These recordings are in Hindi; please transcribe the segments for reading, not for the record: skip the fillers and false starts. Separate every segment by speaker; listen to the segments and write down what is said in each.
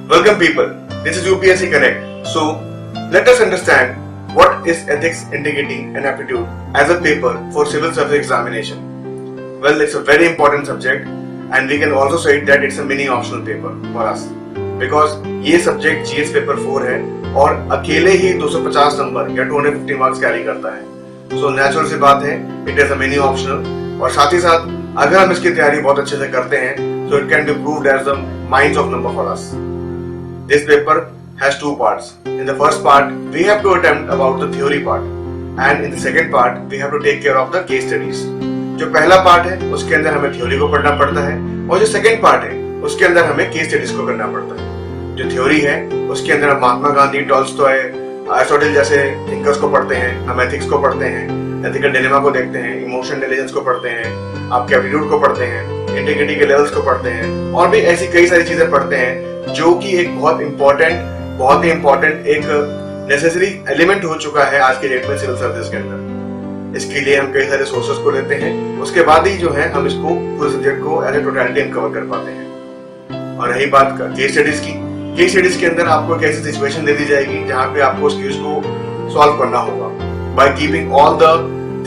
Speaker 1: Welcome people, this is UPSC Connect. So let us understand what is ethics, integrity and aptitude as a paper for civil service examination. Well, it's a very important subject and we can also say that it's a mini optional paper for us because ये subject GS पेपर 4 है और अकेले ही 250 नंबर या 250 मार्क्स कैरी करता है. So नेचुरल सी बात है, it is a mini optional और साथ ही साथ अगर हम इसकी तैयारी बहुत अच्छे से करते हैं so it can be proved as the minds of number for us. This paper has two parts. In the first part, we have to attempt about the theory part, and in the second part, we have to take care of the case studies. जो पहला पार्ट है उसके अंदर हमें थ्योरी को पढ़ना पड़ता है और जो सेकंड पार्ट है उसके अंदर हमें केस स्टडीज को करना पड़ता है. जो थ्योरी है उसके अंदर हम महात्मा गांधी, टॉल्स्टॉय, एरिस्टोटल जैसे थिंकर्स को पढ़ते हैं, हम एथिक्स को पढ़ते हैं, एथिकल डिलेमा को देखते हैं, इमोशन इंटेलिजेंस को पढ़ते हैं, आपके एप्टीट्यूड को पढ़ते हैं, इंटीग्रिटी के लेवल्स को पढ़ते हैं और भी ऐसी कई सारी चीजें पढ़ते हैं जो कि एक बहुत ही इम्पोर्टेंट एक नेसेसरी एलिमेंट हो चुका है आज के डेट में सिविल सर्विस के अंदर. इसके लिए हम कई सारे सोर्सेस को लेते हैं, उसके बाद ही जो है हम इसको पूरे सब्जेक्ट को एज ए टोटलिटी हम कवर कर पाते हैं. और रही बात केस स्टडीज की, केस स्टडीज के अंदर आपको एक ऐसी सिचुएशन दे दी जाएगी जहां पे आपको उस केस को सॉल्व करना होगा by keeping all the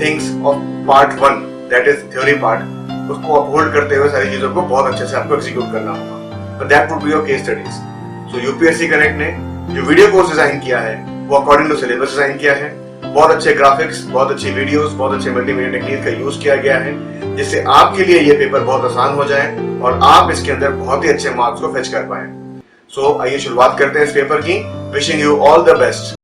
Speaker 1: things of part 1 that is theory part, उसको अपहोल्ड करते हुए सारी चीजों को बहुत अच्छे से आपको एग्जीक्यूट करना होगा. But that would be your case studies. So UPSC connect ने जो वीडियो कोर्स डिजाइन किया है वो अकॉर्डिंग टू सिलेबस डिजाइन किया है. बहुत अच्छे ग्राफिक्स, बहुत अच्छी वीडियोस, बहुत अच्छे मल्टीमीडिया टेक्निक का यूज किया गया है जिससे आपके लिए ये पेपर बहुत आसान हो जाए और आप इसके अंदर बहुत ही अच्छे मार्क्स को फेच कर पाए. सो आइए शुरुआत करते हैं इस पेपर की. Wishing you all the best.